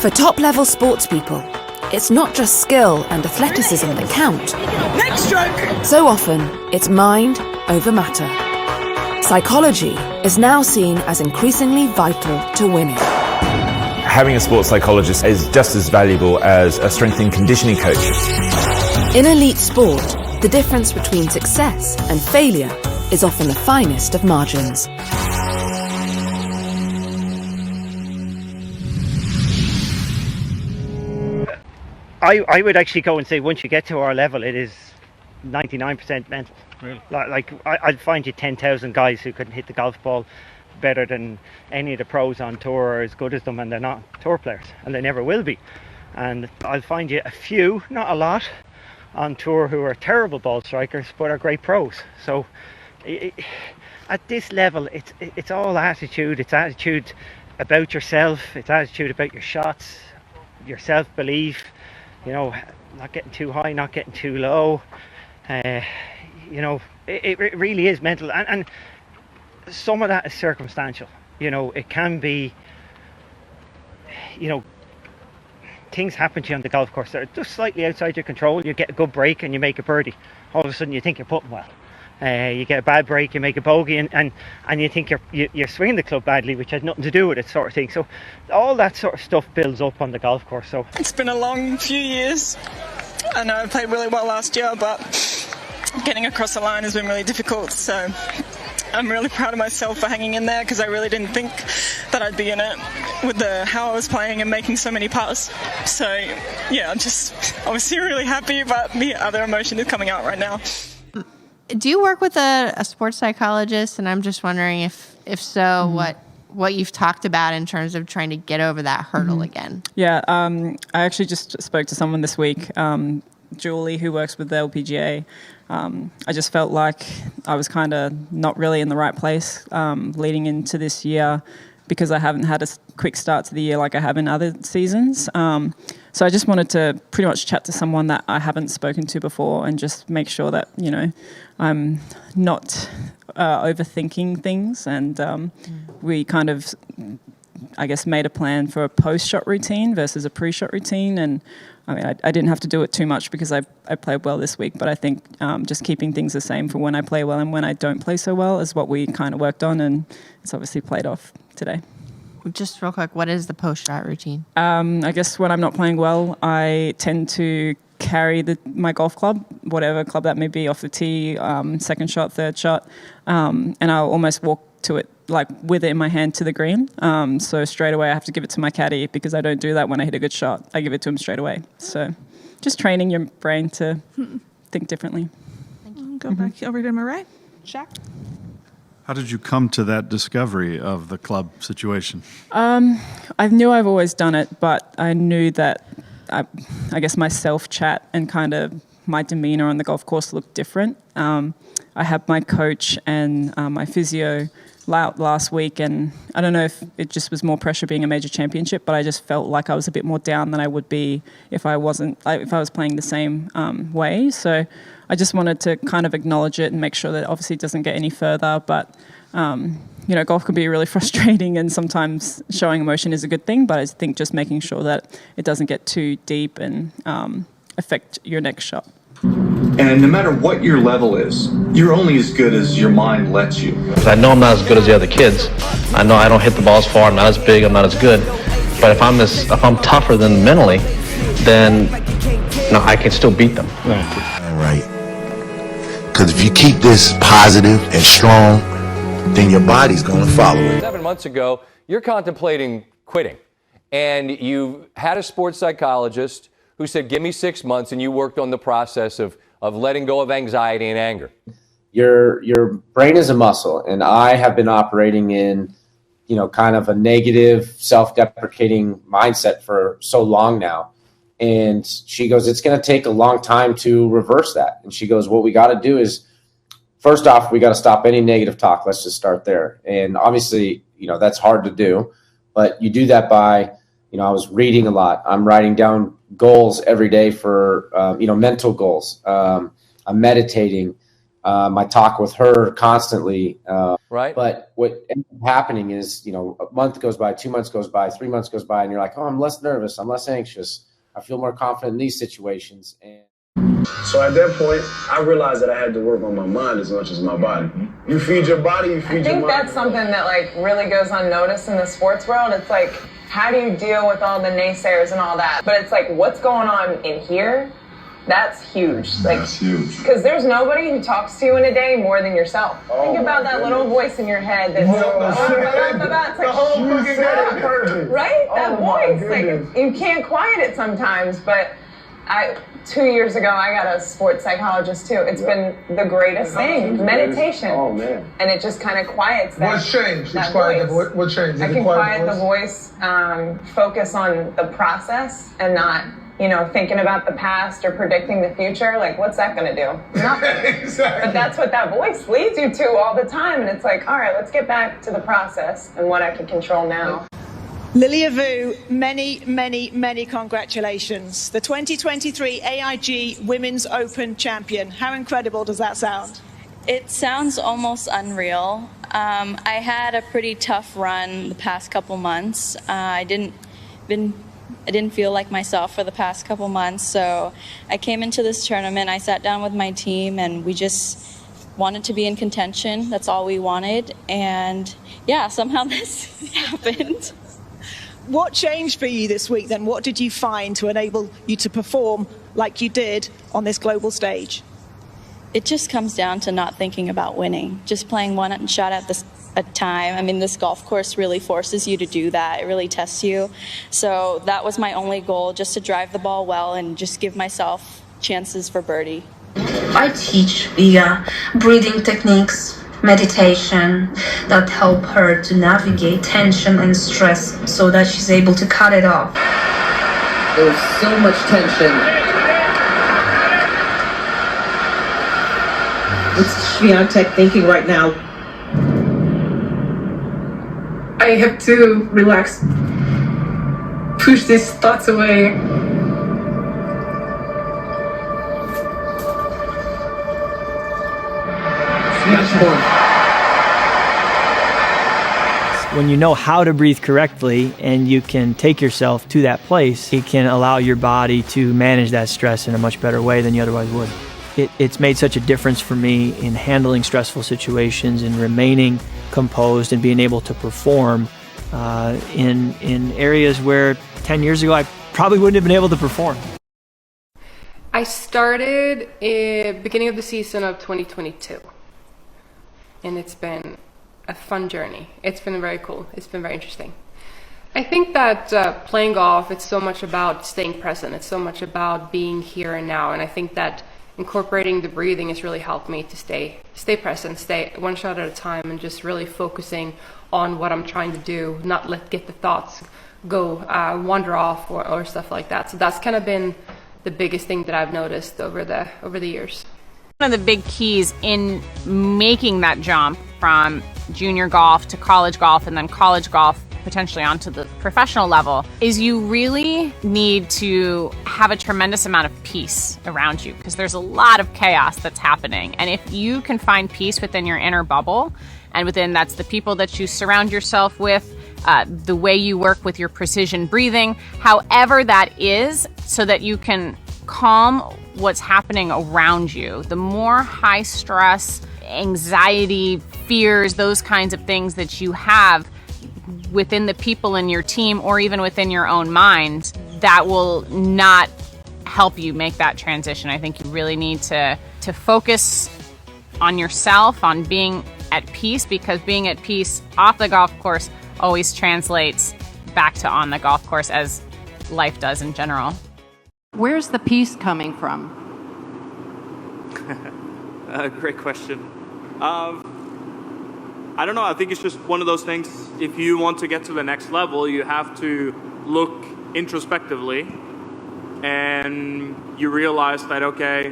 For top-level sports people, it's not just skill and athleticism that count. Next stroke! So often, it's mind over matter. Psychology is now seen as increasingly vital to winning. Having a sports psychologist is just as valuable as a strength and conditioning coach. In elite sport, the difference between success and failure is often the finest of margins. I would actually go and say once you get to our level, it is 99% mental. Really? I'd find you 10,000 guys who can hit the golf ball better than any of the pros on tour or as good as them, and they're not tour players, and they never will be. And I'll find you a few, not a lot, on tour who are terrible ball strikers but are great pros. So at this level, it's all attitude. It's attitude about yourself. It's attitude about your shots, your self-belief. You know, not getting too high, not getting too low. You know, it really is mental, and some of that is circumstantial. You know, it can be, you know, things happen to you on the golf course that are just slightly outside your control. You get a good break and you make a birdie. All of a sudden you think you're putting well. You get a bad break, you make a bogey, and you think you're swinging the club badly, which has nothing to do with it, sort of thing. So all that sort of stuff builds up on the golf course. So it's been a long few years. I know I played really well last year, but getting across the line has been really difficult. So I'm really proud of myself for hanging in there, because I really didn't think that I'd be in it with how I was playing and making so many putts. So yeah, I'm just obviously really happy, but the other emotion is coming out right now. Do you work with a sports psychologist? And I'm just wondering if so, what you've talked about in terms of trying to get over that hurdle again. Yeah, I actually just spoke to someone this week, Julie, who works with the LPGA. I just felt like I was kind of not really in the right place leading into this year, because I haven't had a quick start to the year like I have in other seasons. So I just wanted to pretty much chat to someone that I haven't spoken to before and just make sure that, you know, I'm not overthinking things. And we kind of, I guess, made a plan for a post-shot routine versus a pre-shot routine. And I mean, I didn't have to do it too much because I played well this week, but I think just keeping things the same for when I play well and when I don't play so well is what we kind of worked on, and it's obviously played off today. Just real quick, what is the post-shot routine? I guess when I'm not playing well, I tend to carry my golf club, whatever club that may be, off the tee, second shot, third shot, and I'll almost walk to it like with it in my hand to the green. So straight away I have to give it to my caddy, because I don't do that when I hit a good shot. I give it to him straight away. So just training your brain to think differently. Thank you. Go back over to my right. Shaq? How did you come to that discovery of the club situation? I knew I've always done it, but I knew that I guess my self-chat and kind of my demeanor on the golf course looked different. I had my coach and my physio out last week, and I don't know if it just was more pressure being a major championship, but I just felt like I was a bit more down than I would be if I was playing the same way. So I just wanted to kind of acknowledge it and make sure that obviously it doesn't get any further. But you know, golf can be really frustrating, and sometimes showing emotion is a good thing, but I think just making sure that it doesn't get too deep and affect your next shot. And no matter what your level is, you're only as good as your mind lets you. I know I'm not as good as the other kids. I know I don't hit the ball as far, I'm not as big, I'm not as good. But if I'm tougher than mentally, then I can still beat them. All right. Because if you keep this positive and strong, then your body's going to follow it. 7 months ago, you're contemplating quitting. And you had a sports psychologist who said, give me 6 months, and you worked on the process of letting go of anxiety and anger. Your brain is a muscle, and I have been operating in, kind of a negative, self-deprecating mindset for so long now. And she goes, it's going to take a long time to reverse that. And she goes, what we got to do is, first off, we got to stop any negative talk. Let's just start there. And obviously, that's hard to do, but you do that by, I was reading a lot. I'm writing down goals every day for, mental goals. I'm meditating. I talk with her constantly. Right. But what ends up happening is, a month goes by, 2 months goes by, 3 months goes by, and you're like, oh, I'm less nervous. I'm less anxious. I feel more confident in these situations. So at that point, I realized that I had to work on my mind as much as my body. You feed your body, you feed your mind. I think that's something that really goes unnoticed in the sports world. It's how do you deal with all the naysayers and all that? But it's what's going on in here? That's huge. That's huge. Because there's nobody who talks to you in a day more than yourself. Think about that little voice in your head that's right? That voice. You can't quiet it sometimes, but 2 years ago, I got a sports psychologist too. It's been the greatest thing. Meditation. Oh, man. And it just kind of quiets that. What's changed? That voice. What changed? I can quiet the voice, focus on the process and not, thinking about the past or predicting the future. What's that going to do? Nothing. Exactly. But that's what that voice leads you to all the time. And it's all right, let's get back to the process and what I can control now. Lilia Vu, many congratulations. The 2023 AIG Women's Open champion. How incredible does that sound? It sounds almost unreal. I had a pretty tough run the past couple months. I didn't feel like myself for the past couple months. So I came into this tournament, I sat down with my team, and we just wanted to be in contention. That's all we wanted. And yeah, somehow this happened. What changed for you this week then? What did you find to enable you to perform like you did on this global stage? It just comes down to not thinking about winning, just playing one shot at a time. I mean, this golf course really forces you to do that. It really tests you. So that was my only goal, just to drive the ball well and just give myself chances for birdie. I teach via breathing techniques, meditation that help her to navigate tension and stress so that she's able to cut it off. There's so much tension. What's Swiatek thinking right now? I have to relax, push these thoughts away. When you know how to breathe correctly and you can take yourself to that place, it can allow your body to manage that stress in a much better way than you otherwise would. It's made such a difference for me in handling stressful situations and remaining composed and being able to perform in areas where 10 years ago I probably wouldn't have been able to perform. I started beginning of the season of 2022, and it's been a fun journey. It's been very cool. It's been very interesting. I think that playing golf, it's so much about staying present. It's so much about being here and now. And I think that incorporating the breathing has really helped me to stay present, stay one shot at a time, and just really focusing on what I'm trying to do, not get the thoughts go wander off or stuff like that. So that's kind of been the biggest thing that I've noticed over the years. One of the big keys in making that jump from junior golf to college golf and then college golf potentially onto the professional level is you really need to have a tremendous amount of peace around you, because there's a lot of chaos that's happening. And if you can find peace within your inner bubble, and that's the people that you surround yourself with, the way you work with your precision breathing, however that is, so that you can calm what's happening around you. The more high stress, anxiety, fears, those kinds of things that you have within the people in your team or even within your own mind, that will not help you make that transition. I think you really need to focus on yourself, on being at peace, because being at peace off the golf course always translates back to on the golf course, as life does in general. Where's the peace coming from? Great question. I don't know. I think it's just one of those things. If you want to get to the next level, you have to look introspectively, and you realize that, okay,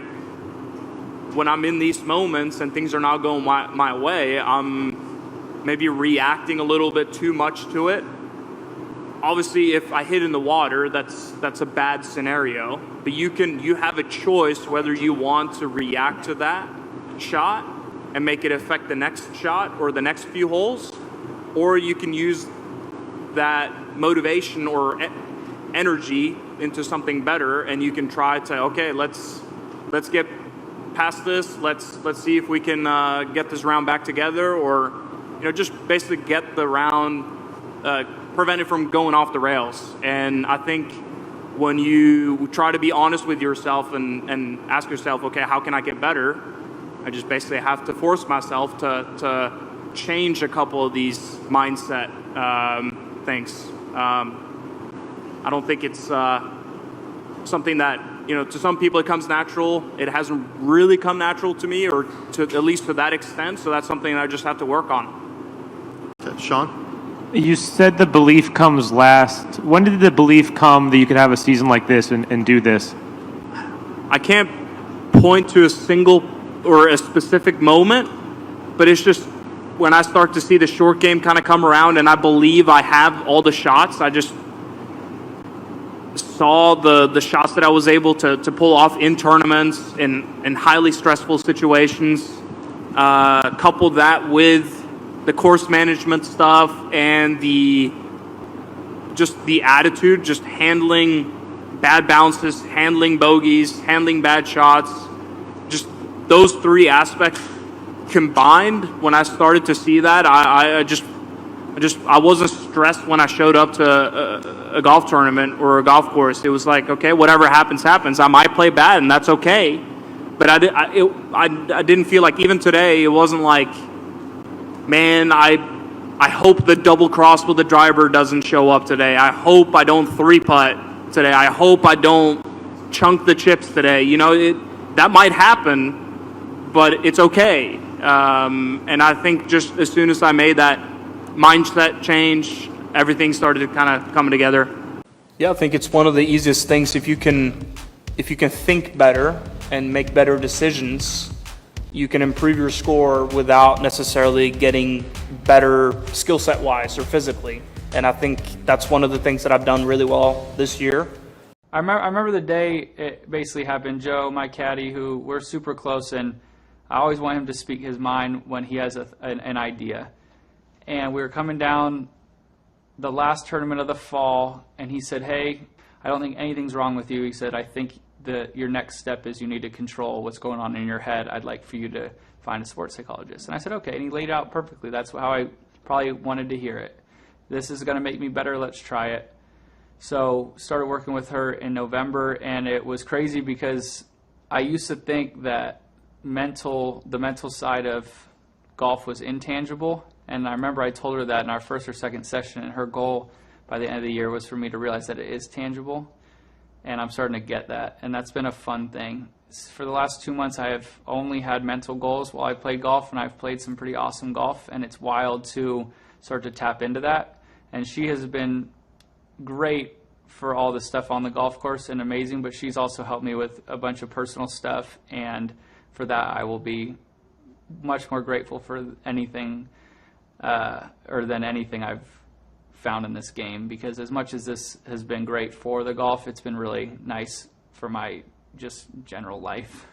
when I'm in these moments and things are not going my way, I'm maybe reacting a little bit too much to it. Obviously, if I hit in the water, that's a bad scenario. But you have a choice whether you want to react to that shot and make it affect the next shot or the next few holes, or you can use that motivation or energy into something better, and you can try to, okay, let's get past this. Let's see if we can get this round back together, or just basically get the round prevent it from going off the rails. And I think when you try to be honest with yourself and ask yourself, okay, how can I get better? I just basically have to force myself to change a couple of these mindset things. I don't think it's something that, to some people it comes natural. It hasn't really come natural to me, or to at least to that extent. So that's something that I just have to work on. Okay, Sean? You said the belief comes last. When did the belief come that you could have a season like this and do this? I can't point to a single or a specific moment, but it's just when I start to see the short game kind of come around and I believe I have all the shots. I just saw the shots that I was able to pull off in tournaments, in highly stressful situations. Coupled that with the course management stuff and the attitude, just handling bad bounces, handling bogeys, handling bad shots. Just those three aspects combined, when I started to see that, I wasn't stressed when I showed up to a golf tournament or a golf course. It was like, okay, whatever happens, happens. I might play bad, and that's okay. But I didn't feel like, even today, it wasn't like, man, I hope the double cross with the driver doesn't show up today. I hope I don't three putt today. I hope I don't chunk the chips today. That might happen, but it's okay. And I think just as soon as I made that mindset change, everything started to kind of come together. Yeah, I think it's one of the easiest things. If you can think better and make better decisions, you can improve your score without necessarily getting better skill set wise or physically. And I think that's one of the things that I've done really well this year. I remember the day it basically happened. Joe, my caddy, who we're super close, and I always want him to speak his mind when he has an idea. And we were coming down the last tournament of the fall, and he said, hey, I don't think anything's wrong with you. He said, I think that your next step is you need to control what's going on in your head. I'd like for you to find a sports psychologist. And I said, okay. And he laid it out perfectly. That's how I probably wanted to hear it. This is going to make me better. Let's try it. So started working with her in November, and it was crazy because I used to think that the mental side of golf was intangible. And I remember I told her that in our first or second session, and her goal by the end of the year was for me to realize that it is tangible. And I'm starting to get that, and that's been a fun thing. For the last 2 months, I have only had mental goals while I played golf, and I've played some pretty awesome golf, and it's wild to start to tap into that. And she has been great for all the stuff on the golf course and amazing, but she's also helped me with a bunch of personal stuff, and for that I will be much more grateful for anything than anything I've found in this game, because as much as this has been great for the golf, it's been really nice for my just general life.